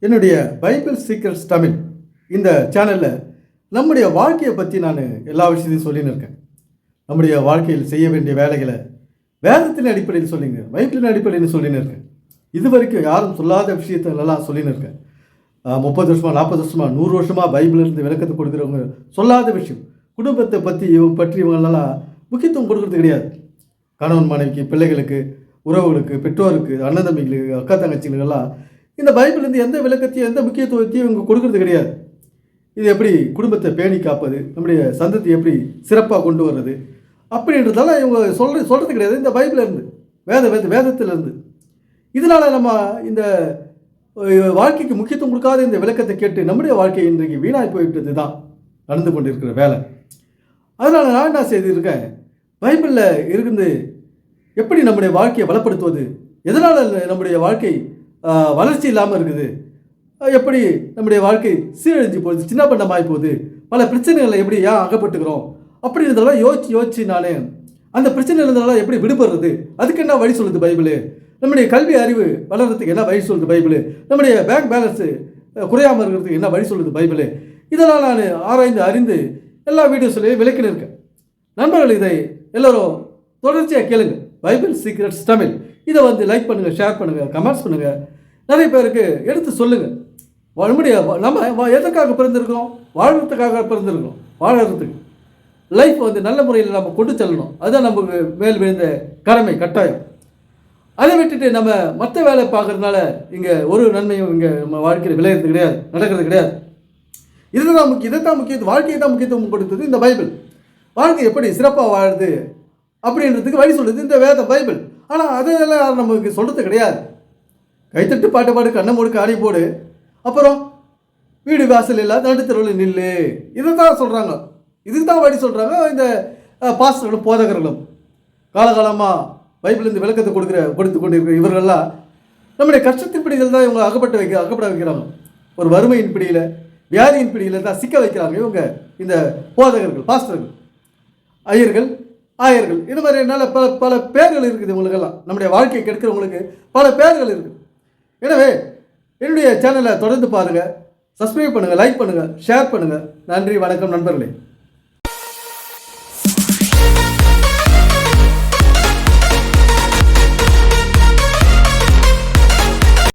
என்னுடைய Bible secrets Tamil இந்த சேனலில் நம்முடைய வாழ்க்கையை பற்றி நான் எல்லா விஷயத்தையும் சொல்லின்னு இருக்கேன். நம்முடைய வாழ்க்கையில் செய்ய வேண்டிய வேலைகளை வேதத்தின் அடிப்படையில் சொல்லிங்க, பைபிளின் அடிப்படையில் சொல்லின்னு இருக்கேன். இது வரைக்கும் யாரும் சொல்லாத விஷயத்தெல்லாம் சொல்லின்னு இருக்கேன். 30 வருஷமாக 40 வருஷமாக 100 வருஷமாக பைபிளிலிருந்து விளக்கத்தை கொடுக்குறவங்க சொல்லாத விஷயம், குடும்பத்தை பற்றி இவங்களெல்லாம் முக்கியத்துவம் கொடுக்கறது கிடையாது. கணவன் மனைவிக்கு, பிள்ளைகளுக்கு, உறவுகளுக்கு, பெற்றோருக்கு, அண்ணன் தம்பிகளுக்கு, அக்கா தங்கச்சிகளுக்கெல்லாம் இந்த பைபிள்லேருந்து எந்த விளக்கத்தையும் எந்த முக்கியத்துவத்தையும் இவங்க கொடுக்கறது கிடையாது. இது எப்படி குடும்பத்தை பேணி காப்பது, நம்முடைய சந்தத்தை எப்படி சிறப்பாக கொண்டு வர்றது அப்படின்றதெல்லாம் இவங்க சொல்கிறது கிடையாது. இந்த பைபிளிலேருந்து வேதத்திலேருந்து இதனால் நம்ம இந்த வாழ்க்கைக்கு முக்கியத்துவம் கொடுக்காத இந்த விளக்கத்தை கேட்டு நம்முடைய வாழ்க்கை இன்றைக்கு வீணாய் போயிட்டது தான் நடந்து கொண்டு இருக்கிற வேலை. அதனால் நான் என்ன செய்திருக்கேன், பைபிளில் இருந்து எப்படி நம்முடைய வாழ்க்கையை பலப்படுத்துவது, எதனால் நம்முடைய வாழ்க்கை வளர்ச்சி இல்லாமல் இருக்குது, எப்படி நம்முடைய வாழ்க்கை சீரழிஞ்சு போகுது, சின்ன பண்ணமாகி போகுது, பல பிரச்சனைகளை எப்படி ஏன் அகப்பட்டுக்கிறோம் அப்படின்றதெல்லாம் யோசித்து நான் அந்த பிரச்சனைகளெல்லாம் எப்படி விடுபடுறது, அதுக்கு என்ன வழி சொல்லுது பைபிள், நம்முடைய கல்வி அறிவு வளர்கிறதுக்கு என்ன வழி சொல்லுது பைபிள், நம்முடைய பேங்க் பேலன்ஸு குறையாமல் இருக்கிறதுக்கு என்ன வழி சொல்லுது பைபிள், இதெல்லாம் நான் ஆராய்ந்து அறிந்து எல்லா வீடியோஸ்லையும் விளக்கின்னு இருக்கேன். நண்பர்கள் இதை எல்லோரும் தொடர்ச்சியாக கேளுங்க. பைபிள் சீக்ரெட்ஸ் தமிழ் இதை லைக் பண்ணுங்கள், ஷேர் பண்ணுங்கள், கமெண்ட்ஸ் பண்ணுங்கள், நிறைய பேருக்கு எடுத்து சொல்லுங்கள். நம்ம எதற்காக பிறந்திருக்கிறோம், வாழ்கிறதுக்காக பிறந்திருக்கிறோம். வாழறதுக்கு லைஃப் நல்ல முறையில் நம்ம கொண்டு செல்லணும், அதுதான் நமக்கு மேல் விழுந்த கடமை, கட்டாயம். அதை விட்டுட்டு நம்ம மற்ற வேலை பார்க்குறதுனால இங்கே ஒரு நன்மையும் இங்கே நம்ம வாழ்க்கையில் விளையிறது கிடையாது, நடக்கிறது கிடையாது. இதைத்தான் முக்கியத்துவம், வாழ்க்கையை தான் முக்கியத்துவம் கொடுத்தது இந்த பைபிள். வாழ்க்கை எப்படி சிறப்பாக வாழுது அப்படின்றதுக்கு வழி சொல்லுது இந்த வேத பைபிள். ஆனால் அதெல்லாம் நமக்கு சொல்கிறது கிடையாது. கைத்தட்டு பாட்டு பாடு, கண்ணை மூடு, காணி போடு, அப்புறம் வீடு வாசல் இல்லாத நடுத்தருவில் நில்லு, இதை தான் சொல்கிறாங்க. இதுக்கு தான் வழி சொல்கிறாங்க இந்த பாஸ்டர்களும் போதகர்களும். காலகாலமாக பைபிள் விளக்கத்தை கொடுத்து கொண்டிருக்கிற இவர்கள்லாம் நம்முடைய கஷ்டத்தின் பிடியில் தான் இவங்க அகப்பட வைக்கிறாங்க. ஒரு வறுமையின் பிடியில், வியாதியின் பிடியில் தான் சிக்க வைக்கிறாங்க இவங்க இந்த போதகர்கள், பாஸ்டர்கள், ஐயர்கள், ஆயர்கள். இது மாதிரி என்னால் பல பேர்கள் இருக்குது இவங்களுக்கெல்லாம். நம்முடைய வாழ்க்கையை கெடுக்கிறவங்களுக்கு பல பேர்கள் இருக்குது. எனவே என்னுடைய சேனலை தொடர்ந்து பாருங்கள், சப்ஸ்கிரைப் பண்ணுங்கள், லைக் பண்ணுங்கள், ஷேர் பண்ணுங்கள். நன்றி, வணக்கம் நண்பர்களே.